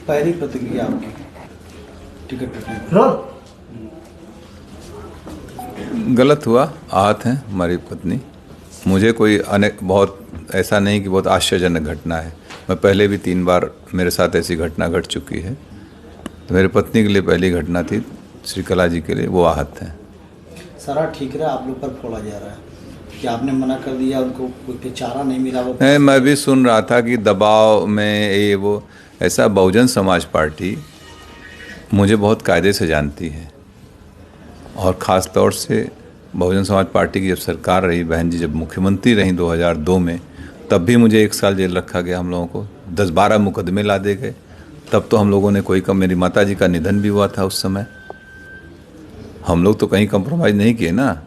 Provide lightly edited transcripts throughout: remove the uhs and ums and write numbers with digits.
पहली प्रतिक्रिया आपकी टिकट कटने पर? गलत हुआ, आहत हैं हमारी पत्नी। मुझे कोई बहुत ऐसा नहीं कि बहुत आश्चर्यजनक घटना है। मैं पहले भी 3 बार मेरे साथ ऐसी घटना घट चुकी है। तो मेरी पत्नी के लिए पहली घटना थी, श्री कला जी के लिए वो आहत हैं। सारा ठीक रहा, आप लोग पर फोड़ा जा रहा है कि आपने मना कर दिया, उनको कोई चारा नहीं मिला? वो नहीं, मैं भी सुन रहा था कि दबाव में ये वो ऐसा। बहुजन समाज पार्टी मुझे बहुत कायदे से जानती है, और ख़ास तौर से बहुजन समाज पार्टी की जब सरकार रही, बहन जी जब मुख्यमंत्री रहीं 2002 में, तब भी मुझे 1 साल जेल रखा गया। हम लोगों को 10-12 मुकदमे ला दे गए। तब तो हम लोगों ने कोई कम, मेरी माता जी का निधन भी हुआ था उस समय। हम लोग तो कहीं कंप्रोमाइज़ नहीं किए ना।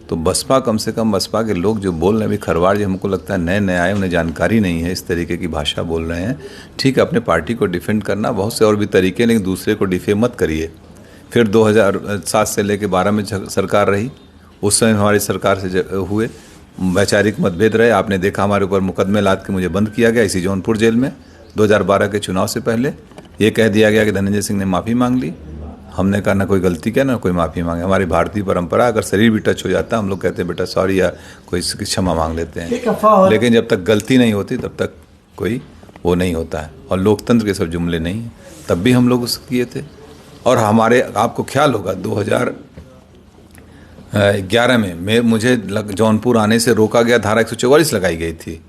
तो बसपा, कम से कम बसपा के लोग जो बोल रहे हैं, अभी खरवाड़ जी हमको लगता है नए नए आए, उन्हें जानकारी नहीं है, इस तरीके की भाषा बोल रहे हैं। ठीक है, अपने पार्टी को डिफेंड करना बहुत से और भी तरीके, लेकिन दूसरे को डिफेम मत करिए। फिर 2007 से लेकर 12 में सरकार रही, उस समय हमारी सरकार से हुए वैचारिक मतभेद रहे। आपने देखा हमारे ऊपर मुकदमे लाद के मुझे बंद किया गया इसी जौनपुर जेल में। 2012 के चुनाव से पहले ये कह दिया गया कि धनंजय सिंह ने माफ़ी मांग ली। हमने कहा ना कोई गलती किया ना कोई माफ़ी मांगे। हमारी भारतीय परंपरा, अगर शरीर भी टच हो जाता है हम लोग कहते हैं बेटा सॉरी, या कोई क्षमा मांग लेते हैं। लेकिन जब तक गलती नहीं होती तब तक कोई वो नहीं होता है। और लोकतंत्र के सब जुमले नहीं हैं। तब भी हम लोग उसको किए थे। और हमारे, आपको ख्याल होगा 2011 में मुझे जौनपुर आने से रोका गया, धारा 144 लगाई गई थी।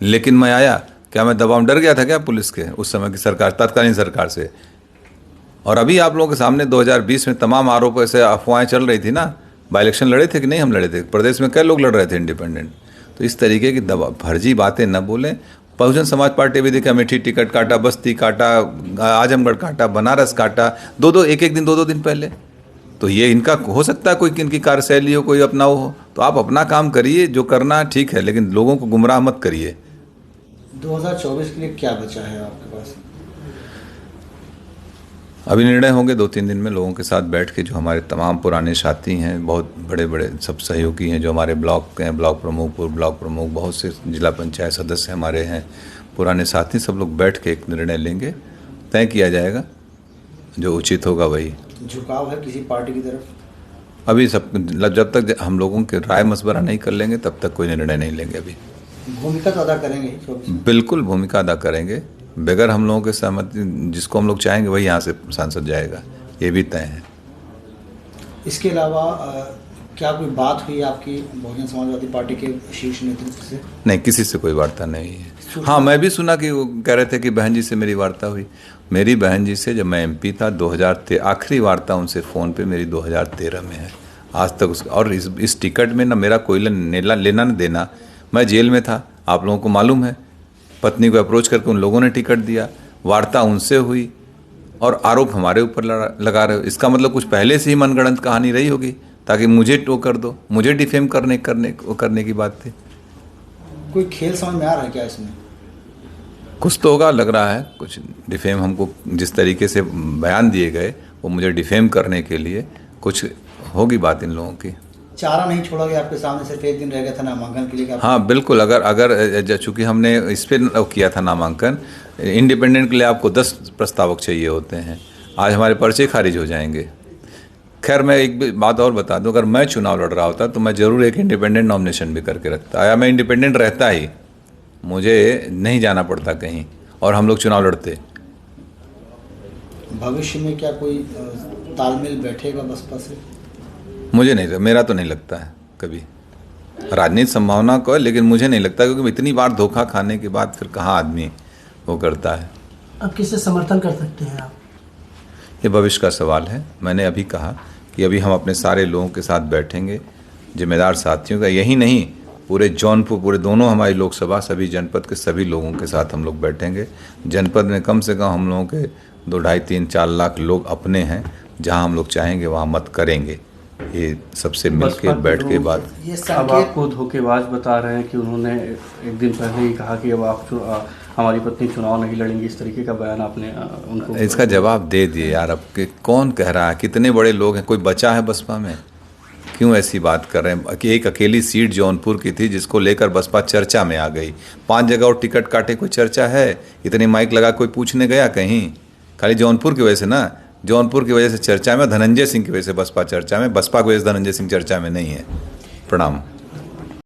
लेकिन मैं आया, क्या मैं दबाव डर गया था क्या पुलिस के उस समय की सरकार, तत्कालीन सरकार से? और अभी आप लोगों के सामने 2020 में तमाम आरोपों से अफवाहें चल रही थी ना। बाई इलेक्शन लड़े थे कि नहीं? हम लड़े थे। प्रदेश में कई लोग लड़ रहे थे इंडिपेंडेंट। तो इस तरीके की फर्जी बातें न बोलें। बहुजन समाज पार्टी भी देखा, अमेठी टिकट काटा, बस्ती काटा, आजमगढ़ काटा, बनारस काटा, एक एक दिन 2-2 दिन पहले। तो ये इनका हो सकता है कोई इनकी कार्यशैली हो, कोई अपना हो। तो आप अपना काम करिए, जो करना ठीक है, लेकिन लोगों को गुमराह मत करिए। 2024 के लिए क्या बचा है आपके पास? अभी निर्णय होंगे 2-3 दिन में लोगों के साथ बैठ के। जो हमारे तमाम पुराने साथी हैं, बहुत बड़े बड़े सब सहयोगी हैं, जो हमारे ब्लॉक के हैं, ब्लॉक प्रमुख, पूर्व ब्लॉक प्रमुख, बहुत से जिला पंचायत सदस्य हमारे हैं, पुराने साथी, सब लोग बैठ के एक निर्णय लेंगे। तय किया जाएगा, जो उचित होगा वही। झुकाव है किसी पार्टी की तरफ? अभी सब, जब तक हम लोगों के राय मशवरा नहीं कर लेंगे तब तक कोई निर्णय नहीं लेंगे। अभी भूमिका तो अदा करेंगे? बिल्कुल भूमिका अदा करेंगे। बगैर हम लोगों के सहमति, जिसको हम लोग चाहेंगे वही यहाँ से सांसद जाएगा, ये भी तय है। इसके अलावा क्या कोई बात हुई आपकी बहुजन समाजवादी पार्टी के शीर्ष नेतृत्व से? नहीं, किसी से कोई वार्ता नहीं है। हाँ, मैं भी सुना कि वो कह रहे थे कि बहन जी से मेरी वार्ता हुई। मेरी बहन जी से जब मैं MP था 2013, आखिरी वार्ता उनसे फ़ोन पे मेरी 2013 में है। आज तक और इस टिकट में ना मेरा कोई लेना न देना। मैं जेल में था, आप लोगों को मालूम है। पत्नी को अप्रोच करके उन लोगों ने टिकट दिया, वार्ता उनसे हुई, और आरोप हमारे ऊपर लगा रहे हो। इसका मतलब कुछ पहले से ही मनगढ़ंत कहानी रही होगी, ताकि मुझे टो कर दो, मुझे डिफेम करने की बात थी। कोई खेल समझ में आ रहा है क्या इसमें? कुछ तो होगा, लग रहा है कुछ डिफेम। हमको जिस तरीके से बयान दिए गए वो मुझे डिफेम करने के लिए कुछ होगी बात इन लोगों की। चारा नहीं छोड़ा गया आपके सामने, सिर्फ 1 दिन रह गया था नामांकन के लिए? हाँ बिल्कुल। अगर चूँकि हमने इस पर किया था नामांकन, इंडिपेंडेंट के लिए आपको 10 प्रस्तावक चाहिए होते हैं। आज हमारे पर्चे खारिज हो जाएंगे। खैर, मैं एक बात और बता दूं, अगर मैं चुनाव लड़ रहा होता तो मैं ज़रूर एक इंडिपेंडेंट नॉमिनेशन भी करके रखता, या मैं इंडिपेंडेंट रहता ही, मुझे नहीं जाना पड़ता कहीं, और हम लोग चुनाव लड़ते। भविष्य में क्या कोई तालमेल बैठेगा बसपा से? मुझे नहीं, मेरा तो नहीं लगता है कभी। राजनीतिक संभावना को है, लेकिन मुझे नहीं लगता, क्योंकि इतनी बार धोखा खाने के बाद फिर कहाँ आदमी वो करता है। अब किससे समर्थन कर सकते हैं आप? ये भविष्य का सवाल है। मैंने अभी कहा कि अभी हम अपने सारे लोगों के साथ बैठेंगे, जिम्मेदार साथियों का, यही नहीं पूरे जौनपुर, पूरे दोनों हमारी लोकसभा, सभी जनपद के सभी लोगों के साथ हम लोग बैठेंगे। जनपद में कम से कम हम लोगों के 2, 2.5, 3, 4 लाख लोग अपने हैं। जहां हम लोग चाहेंगे वहां मत करेंगे। ये सबसे मिलकर बैठ के बात। अब आपको धोखेबाज बता रहे हैं कि उन्होंने एक दिन पहले ही कहा कि अब आप हमारी पत्नी चुनाव नहीं लड़ेंगी, इस तरीके का बयान आपने उनको? इसका जवाब दे दिए यार। अब के कौन कह रहा है? कितने बड़े लोग हैं, कोई बचा है बसपा में? क्यों ऐसी बात कर रहे हैं? कि एक अकेली सीट जौनपुर की थी जिसको लेकर बसपा चर्चा में आ गई। 5 जगह और टिकट काटे, कोई चर्चा है? इतने माइक लगा कोई पूछने गया कहीं? खाली जौनपुर की वजह से ना, जौनपुर की वजह से चर्चा में, धनंजय सिंह की वजह से बसपा चर्चा में, बसपा की वजह से धनंजय सिंह चर्चा में नहीं है। प्रणाम।